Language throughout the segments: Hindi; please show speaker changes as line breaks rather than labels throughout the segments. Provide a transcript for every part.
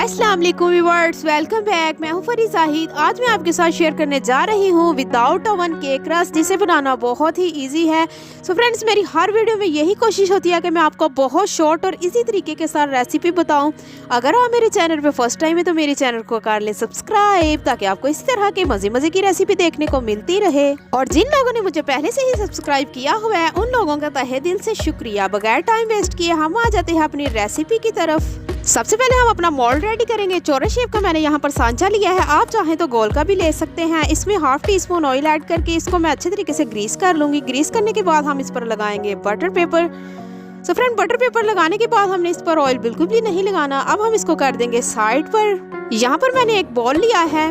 अस्सलाम वालेकुम व्यूअर्स, वेलकम बैक। मैं हूं फरी जाहिद। आज मैं आपके साथ शेयर करने जा रही हूं विदाउट ओवन केक रस, जिसे बनाना बहुत ही इजी है। सो फ्रेंड्स, मेरी हर वीडियो में यही कोशिश होती है कि मैं आपको बहुत शॉर्ट और इजी तरीके के साथ रेसिपी बताऊं। अगर आप मेरे चैनल पे फर्स्ट टाइम है तो मेरे चैनल को कर लें सब्सक्राइब, ताकि आपको इसी तरह के मजे की रेसिपी देखने को मिलती रहे। और जिन लोगों ने मुझे पहले से ही सब्सक्राइब किया हुआ है उन लोगों का तहे दिल से शुक्रिया। बगैर टाइम वेस्ट किए हम आ जाते हैं अपनी रेसिपी की तरफ। सबसे पहले हम अपना मोल्ड रेडी करेंगे। चौरस शेप का मैंने यहाँ पर सांचा लिया है, आप चाहें तो गोल का भी ले सकते हैं। इसमें half tea spoon oil add करके इसको मैं अच्छे तरीके से ग्रीस कर लूंगी। ग्रीस करने के बाद हम इस पर लगाएंगे butter paper. So friend, butter paper लगाने के बाद हमने इस पर ऑयल बिल्कुल भी नहीं लगाना। अब हम इसको कर देंगे साइड पर। यहाँ पर मैंने एक बॉल लिया है,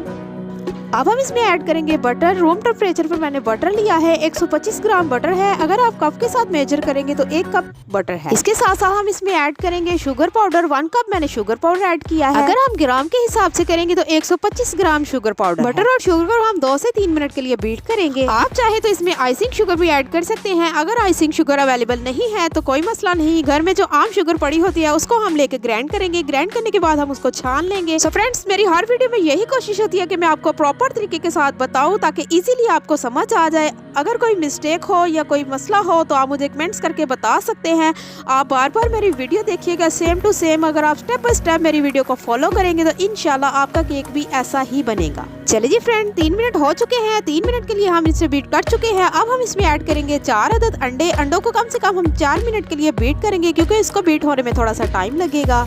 अब हम इसमें ऐड करेंगे बटर। रूम टेम्परेचर पर मैंने बटर लिया है, 125 ग्राम बटर है। अगर आप कप के साथ मेजर करेंगे तो 1 कप बटर है। इसके साथ साथ हम इसमें ऐड करेंगे शुगर पाउडर। 1 कप मैंने शुगर पाउडर ऐड किया है। अगर हम ग्राम के हिसाब से करेंगे तो 125 ग्राम शुगर पाउडर। बटर और शुगर को हम 2 से 3 मिनट के लिए बीट करेंगे। आप चाहे तो इसमें आइसिंग शुगर भी ऐड कर सकते हैं। अगर आइसिंग शुगर अवेलेबल नहीं है तो कोई मसला नहीं, घर में जो आम शुगर पड़ी होती है उसको हम लेके ग्राइंड करेंगे। ग्राइंड करने के बाद हम उसको छान लेंगे। सो फ्रेंड्स, मेरी हर वीडियो में यही कोशिश होती है कि मैं आपको प्रॉपर तरीके के साथ बताऊं, ताकि इजीली आपको समझ आ जाए। अगर कोई मिस्टेक हो या कोई मसला हो तो आप मुझे कमेंट्स करके बता सकते हैं। आप बार बार मेरी वीडियो देखिएगा सेम टू सेम। अगर आप स्टेप बाय स्टेप मेरी वीडियो को फॉलो करेंगे तो इंशाल्लाह आपका केक भी ऐसा ही बनेगा। चलिए जी फ्रेंड, 3 मिनट हो चुके हैं। 3 मिनट के लिए हम इसे बीट कर चुके हैं। अब हम इसमें ऐड करेंगे 4 अदद अंडे। अंडों को कम से कम हम 4 मिनट के लिए बीट करेंगे, क्योंकि इसको बीट होने में थोड़ा सा टाइम लगेगा।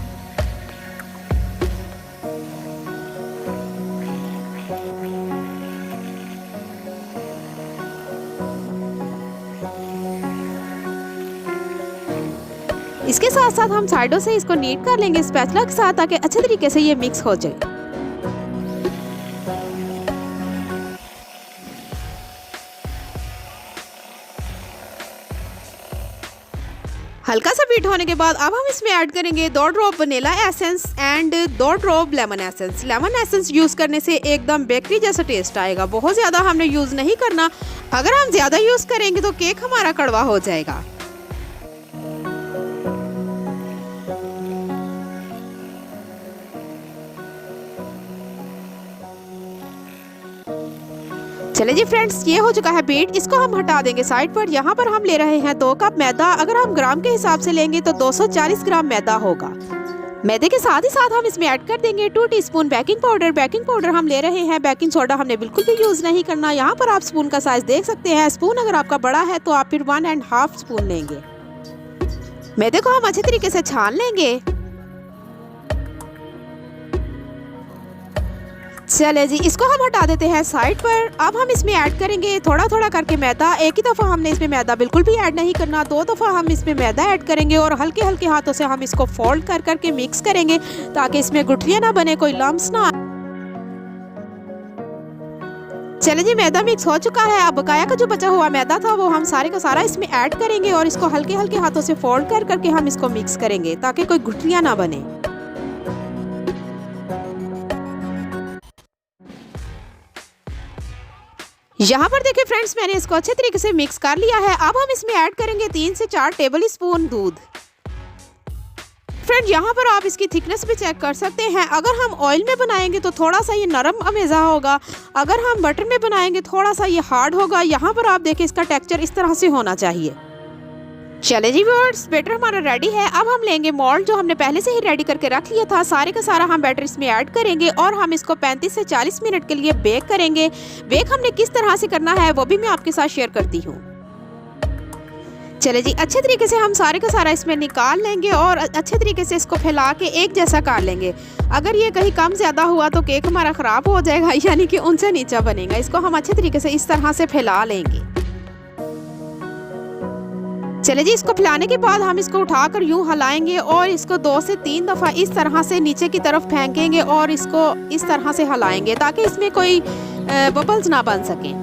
इसके साथ साथ हम साइडों से इसको नीट कर लेंगे स्पैचुला के साथ, ताकि अच्छे तरीके से ये मिक्स हो जाए। हल्का सा बीट होने के बाद अब हम इसमें ऐड करेंगे 2 drop vanilla essence and 2 drop lemon essence. Lemon essence use करने से एकदम बेकरी जैसा टेस्ट आएगा। बहुत ज्यादा हमने यूज नहीं करना। अगर हम ज्यादा यूज करेंगे तो केक हमारा कड़वा हो जाएगा। चले जी फ्रेंड्स, ये हो चुका है बीट। इसको हम हटा देंगे साइड पर। यहाँ पर हम ले रहे हैं 2 कप मैदा। अगर हम ग्राम के हिसाब से लेंगे तो 240 ग्राम मैदा होगा। मैदे के साथ ही साथ हम इसमें ऐड कर देंगे 2 teaspoon baking powder. Baking powder हम ले रहे हैं, बेकिंग सोडा हमने बिल्कुल भी यूज नहीं करना। यहाँ पर आप स्पून का साइज देख सकते हैं। स्पून अगर आपका बड़ा है तो आप फिर 1.5 स्पून लेंगे। मैदे को हम अच्छे तरीके से छान लेंगे। चले जी, इसको हम हटा देते हैं साइड पर। अब हम इसमें ऐड करेंगे थोड़ा थोड़ा करके मैदा। एक ही दफ़ा हमने इसमें मैदा बिल्कुल भी ऐड नहीं करना, 2 दफ़ा हम इसमें मैदा ऐड करेंगे और हल्के हल्के हाथों से हम इसको फोल्ड कर करके मिक्स करेंगे, ताकि इसमें गुठलियां ना बने, कोई लम्स ना। चले जी, मैदा मिक्स हो चुका है। अब बकाया का जो बचा हुआ मैदा था वो हम सारे का सारा इसमें ऐड करेंगे और इसको हल्के हल्के हाथों से फोल्ड कर करके हम इसको मिक्स करेंगे, ताकि कोई गुठलियां ना बने। यहाँ पर देखिए फ्रेंड्स, मैंने इसको अच्छे तरीके से मिक्स कर लिया है। अब हम इसमें ऐड करेंगे 3 से 4 टेबल स्पून दूध। फ्रेंड, यहाँ पर आप इसकी थिकनेस भी चेक कर सकते हैं। अगर हम ऑयल में बनाएंगे तो थोड़ा सा ये नरम अमेज़ा होगा। अगर हम बटर में बनाएंगे थोड़ा सा ये हार्ड होगा। यहाँ पर आप देखिए इसका टेक्सचर इस तरह से होना चाहिए। चले जी व्यूअर्स, बैटर हमारा रेडी है। अब हम लेंगे मोल्ड जो हमने पहले से ही रेडी करके रख लिया था। सारे का सारा हम बैटर इसमें ऐड करेंगे और हम इसको 35 से 40 मिनट के लिए बेक करेंगे। बेक हमने किस तरह से करना है वो भी मैं आपके साथ शेयर करती हूँ। चले जी, अच्छे तरीके से हम सारे का सारा इसमें निकाल लेंगे और अच्छे तरीके से इसको फैला के एक जैसा कर लेंगे। अगर ये कहीं कम ज्यादा हुआ तो केक हमारा खराब हो जाएगा, यानी कि उनसे नीचा बनेगा। इसको हम अच्छे तरीके से इस तरह से फैला लेंगे। चले जी, इसको फैलाने के बाद हम इसको उठाकर यूं हिलाएंगे और इसको 2 से 3 दफ़ा इस तरह से नीचे की तरफ फेंकेंगे और इसको इस तरह से हिलाएंगे, ताकि इसमें कोई बबल्स ना बन सके।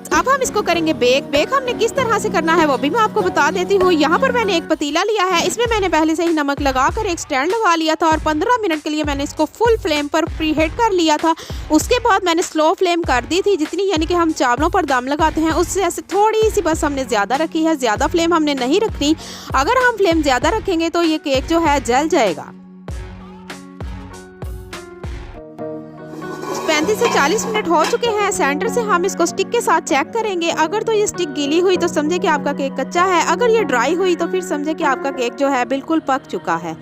अब हम इसको करेंगे बेक। बेक हमने किस तरह से करना है वो भी मैं आपको बता देती हूँ। यहाँ पर मैंने एक पतीला लिया है, इसमें मैंने पहले से ही नमक लगाकर एक स्टैंड लगा लिया था और 15 मिनट के लिए मैंने इसको फुल फ्लेम पर प्रीहीट कर लिया था। उसके बाद मैंने स्लो फ्लेम कर दी थी, जितनी यानी कि हम चावलों पर दम लगाते हैं उससे ऐसे थोड़ी सी बस हमने ज़्यादा रखी है। ज़्यादा फ्लेम हमने नहीं रखनी। अगर हम फ्लेम ज़्यादा रखेंगे तो ये केक जो है जल जाएगा। 35 से 40 मिनट हो चुके हैं। सेंटर से हम इसको स्टिक के साथ चेक करेंगे। अगर तो ये स्टिक गीली हुई तो समझे कि आपका केक कच्चा है, अगर ये ड्राई हुई तो फिर समझे कि आपका केक जो है बिल्कुल पक चुका है।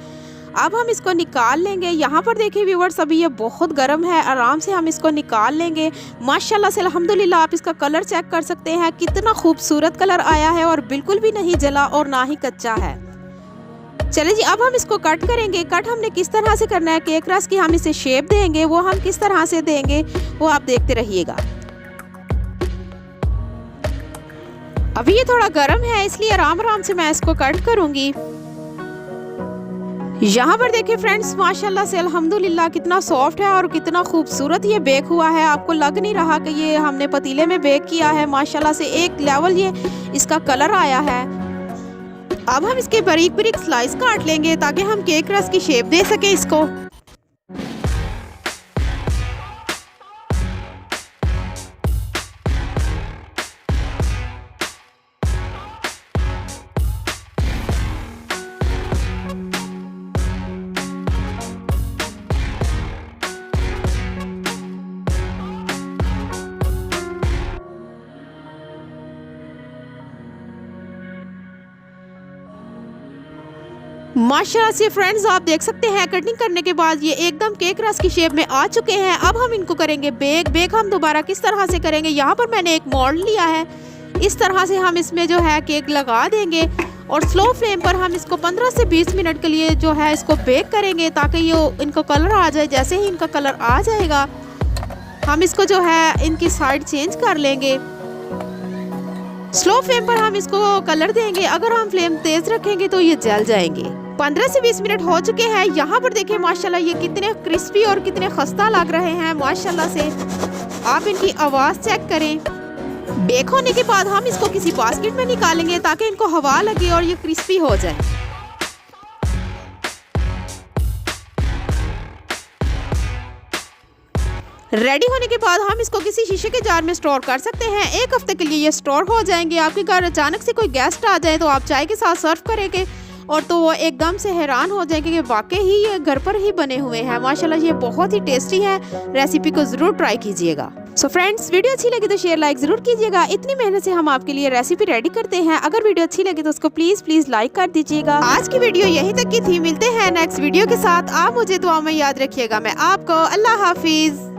अब हम इसको निकाल लेंगे। यहाँ पर देखिए व्यूअर्स, अभी ये बहुत गर्म है, आराम से हम इसको निकाल लेंगे। माशाल्लाह से अल्हम्दुलिल्लाह आप इसका कलर चेक कर सकते हैं, कितना खूबसूरत कलर आया है और बिल्कुल भी नहीं जला और ना ही कच्चा है। चलिए जी, अब हम इसको कट करेंगे। कट हमने किस तरह से करना है, केक रस की हम इसे शेप देंगे, वो हम किस तरह से देंगे वो आप देखते रहिएगा। अभी ये थोड़ा गर्म है इसलिए आराम आराम से मैं इसको कट करूंगी। यहाँ पर देखिए फ्रेंड्स, माशाल्लाह से अल्हम्दुलिल्लाह कितना सॉफ्ट है और कितना खूबसूरत ये बेक हुआ है। आपको लग नहीं रहा कि ये हमने पतीले में बेक किया है। माशाल्लाह से एक लेवल ये इसका कलर आया है। अब हम इसके बारीक बारीक स्लाइस काट लेंगे ताकि हम केक रस की शेप दे सके इसको। माशाल्लाह से फ्रेंड्स आप देख सकते हैं कटिंग करने के बाद ये एकदम केक रस की शेप में आ चुके हैं। अब हम इनको करेंगे बेक। बेक हम दोबारा किस तरह से करेंगे, यहाँ पर मैंने एक मोल्ड लिया है, इस तरह से हम इसमें जो है केक लगा देंगे और स्लो फ्लेम पर हम इसको 15 से 20 मिनट के लिए जो है इसको बेक करेंगे ताकि ये इनको कलर आ जाए। जैसे ही इनका कलर आ जाएगा हम इसको जो है इनकी साइड चेंज कर लेंगे। स्लो फ्लेम पर हम इसको कलर देंगे, अगर हम फ्लेम तेज रखेंगे तो ये जल जाएंगे। 15 से 20 मिनट हो चुके हैं। यहाँ पर देखिए माशाल्लाह ये कितने क्रिस्पी और कितने खस्ता लग रहे हैं। माशाल्लाह से आप इनकी आवाज़ चेक करें। बेक होने के बाद हम इसको किसी बास्केट में निकालेंगे ताकि इनको हवा लगे और ये क्रिस्पी हो जाए। रेडी होने के बाद हम इसको किसी शीशे के जार में स्टोर कर सकते हैं। 1 हफ्ते के लिए ये स्टोर हो जाएंगे। आपके घर अचानक से कोई गेस्ट आ जाए तो आप चाय के साथ सर्व करेंगे और तो वो एकदम से हैरान हो जाएंगे कि वाकई ही ये घर पर ही बने हुए हैं। माशाल्लाह ये बहुत ही टेस्टी है। रेसिपी को ज़रूर ट्राई कीजिएगा। सो फ्रेंड्स, वीडियो अच्छी लगी तो शेयर लाइक ज़रूर कीजिएगा। इतनी मेहनत से हम आपके लिए रेसिपी रेडी करते हैं। अगर वीडियो अच्छी लगी तो उसको प्लीज़ लाइक कर दीजिएगा। आज की वीडियो यहीं तक की थी। मिलते हैं नेक्स्ट वीडियो के साथ। आप मुझे दुआ में याद रखिएगा। मैं आपको अल्लाह हाफिज़।